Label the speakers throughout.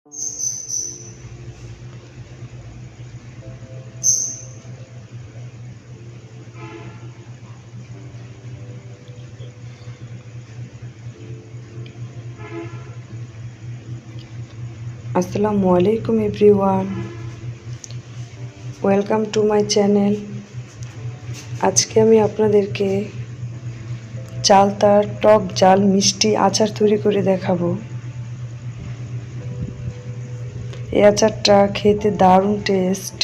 Speaker 1: আসসালামু আলাইকুম everyone, welcome to my channel. আজকে আমি আপনাদেরকে চালতার টক ঝাল মিষ্টি আচার তৈরি করে দেখাবো। এই আচারটা খেতে দারুণ টেস্ট।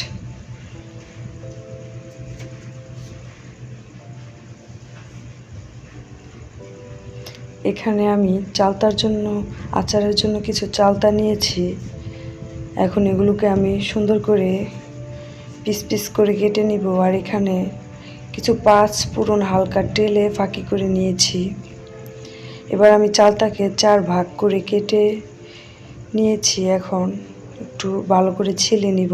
Speaker 1: এখানে আমি আচারের জন্য কিছু চালতা নিয়েছি। এখন এগুলোকে আমি সুন্দর করে পিস পিস করে কেটে নিব। আর এখানে কিছু পাঁচ ফোড়ন হালকা তেলে ফাঁকি করে নিয়েছি। এবার আমি চালতাকে 4 ভাগ করে কেটে নিয়েছি। এখন একটু ভালো করে ছিলে নিব।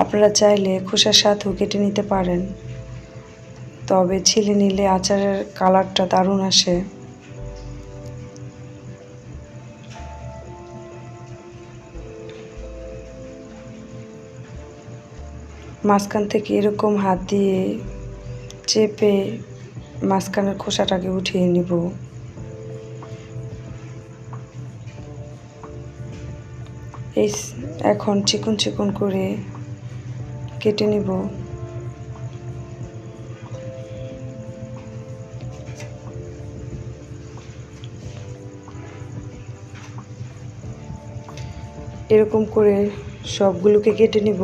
Speaker 1: আপনারা চাইলে খোসার সাথেও কেটে নিতে পারেন, তবে ছিলে নিলে আচারের কালারটা দারুণ আসে। মাঝখান থেকে এরকম হাত দিয়ে চেপে মাঝখানের খোসাটাকে উঠিয়ে নিব। এখন চিকন চিকন করে কেটে নিব। এরকম করে সবগুলোকে কেটে নিব।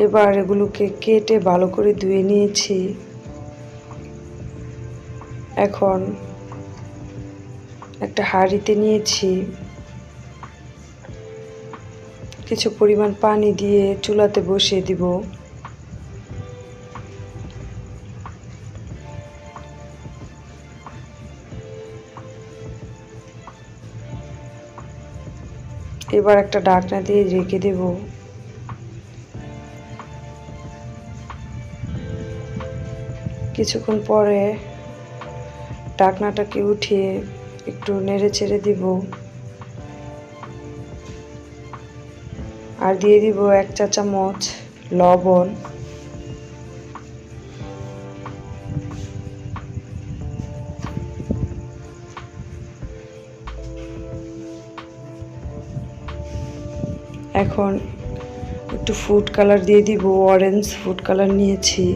Speaker 1: এবার এগুলোকে কেটে ভালো করে ধুয়ে নিয়েছি। এখন একটা হাঁড়িতে নিয়েছি, কিছু পরিমাণ পানি দিয়ে চুলাতে বসিয়ে দিব। এবার একটা ঢাকনা দিয়ে রেখে দেব। কিছুক্ষণ পরে ঢাকনাটাকে উঠিয়ে একটু নেড়ে চেড়ে দিব। আর দিয়ে দিব 1 চা চামচ লবণ। এখন একটু ফুড কালার দিয়ে দিব। অরেঞ্জ ফুড কালার নিয়েছি,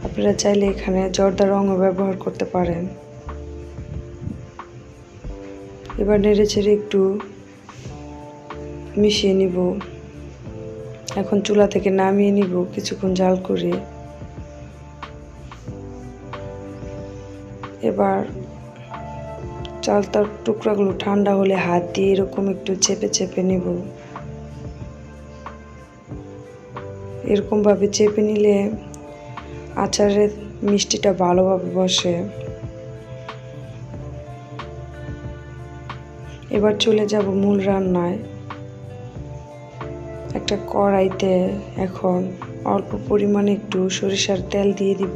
Speaker 1: আপনারা চাইলে এখানে জর্দা রঙও ব্যবহার করতে পারেন। এবার নেড়ে চেড়ে একটু মিশিয়ে নিব। এখন চুলা থেকে নামিয়ে নিব কিছুক্ষণ জাল করে। এবার চালতার টুকরাগুলো ঠান্ডা হলে হাত দিয়ে এরকম একটু চেপে চেপে নেব। এরকমভাবে চেপে নিলে আচারের মিষ্টিটা ভালোভাবে বসে। এবার চলে যাব মূল রান্নায়। একটা কড়াইতে এখন অল্প পরিমাণে একটু সরিষার তেল দিয়ে দিব।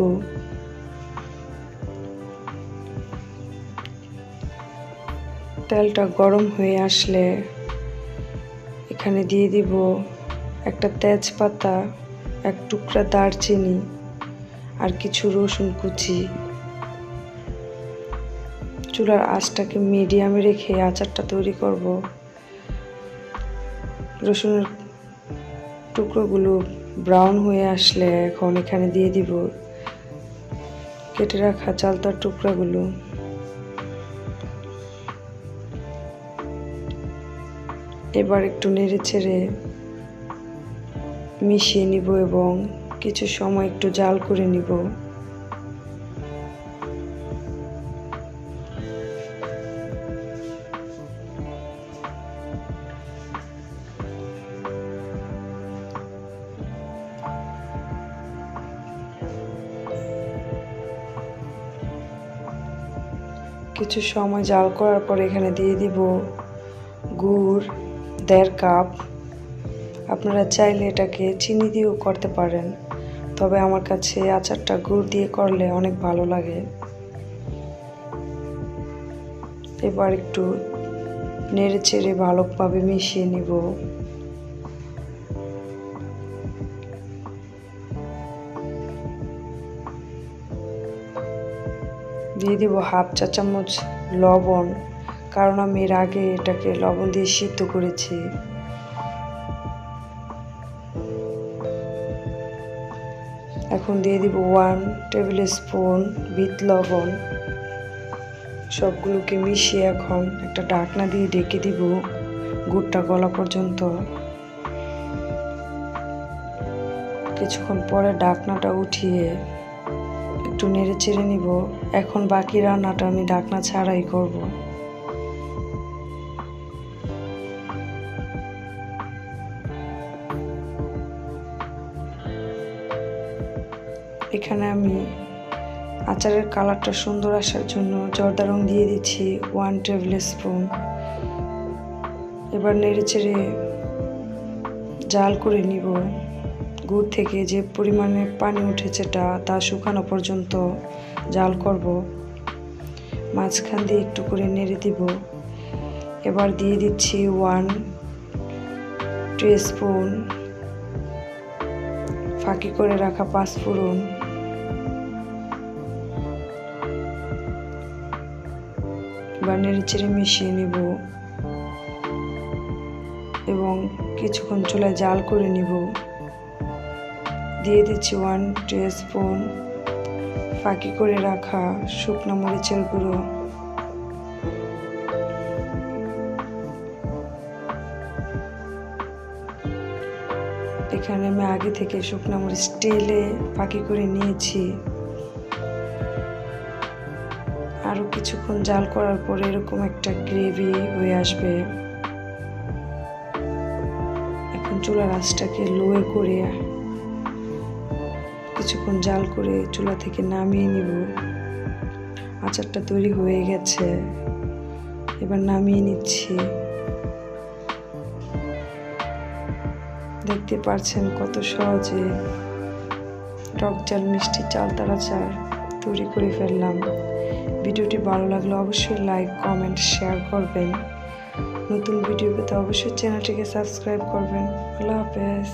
Speaker 1: তেলটা গরম হয়ে আসলে এখানে দিয়ে দিব একটা তেজপাতা, 1 টুকরা দারচিনি আর কিছু রসুন কুচি। চুলার আঁচটাকে মিডিয়ামে রেখে আচারটা তৈরি করব। রসুনের টুকরোগুলো ব্রাউন হয়ে আসলে এখন এখানে দিয়ে দিব কেটে রাখা চালতার টুকরাগুলো। এবার একটু নেড়ে চেড়ে মিশিয়ে নিব এবং কিছু সময় একটু জাল করে নিব। কিছু সময় জাল করার পর এখানে দিয়ে দিব গুড় 1.5 কাপ। আপনারা চাইলে এটাকে চিনি দিয়েও করতে পারেন, তবে আমার কাছে আচারটা গুড় দিয়ে করলে অনেক ভালো লাগে। এবার একটু নেড়ে চেড়ে ভালোভাবে মিশিয়ে নিব। দিয়ে দিব হাফ চা চামচ লবণ, কারণ আমি এর আগে এটাকে লবণ দিয়ে সিদ্ধ করেছি। এখন দিয়ে দিব 1 টেবিল স্পুন বিট লবণ। সবগুলোকে মিশিয়ে এখন একটা ঢাকনা দিয়ে ঢেকে দিব গুড়টা গলা পর্যন্ত। কিছুক্ষণ পরে ঢাকনাটা উঠিয়ে একটু নেড়ে চেড়ে নিব। এখন বাকি রান্নাটা আমি ঢাকনা ছাড়াই করব। এখানে আমি আচারের কালারটা সুন্দর আসার জন্য জর্দা রং দিয়ে দিচ্ছি 1 টেবিল স্পুন। এবার নেড়ে চেড়ে জাল করে নিব। গুড় থেকে যে পরিমাণে পানি উঠেছে তা শুকানো পর্যন্ত জাল করব। মাঝখান দিয়ে একটু করে নেড়ে দিব। এবার দিয়ে দিচ্ছি 1 টিস্পুন ফাঁকি করে রাখা পাঁচফোড়ন। এবার নেড়ে চেড়ে মিশিয়ে নিব এবং কিছুক্ষণ চুলায় জাল করে নিব। দিয়ে দিচ্ছি 1 টিস্পুন ফাঁকি করে রাখা শুকনো মরিচের গুঁড়ো। এখানে আমি আগে থেকে শুকনো মরিচ টেলে ফাঁকি করে নিয়েছি। আরো কিছুক্ষণ জাল করার পর এরকম একটা গ্রেভি হয়ে আসবে। এখন চুলার আঁচটাকে লোয়ে করে কিছুক্ষণ জাল করে চুলা থেকে নামিয়ে নিব। আচারটা তৈরি হয়ে গেছে, এবার নামিয়ে নিচ্ছি। দেখতে পাচ্ছেন কত সহজে টক ঝাল মিষ্টি চালতার আচার তৈরি করে ফেললাম। ভিডিওটি ভালো লাগলে অবশ্যই লাইক, কমেন্ট, শেয়ার করবেন। নতুন ভিডিও পেতে অবশ্যই চ্যানেলটিকে সাবস্ক্রাইব করবেন। আল্লাহ হাফেজ।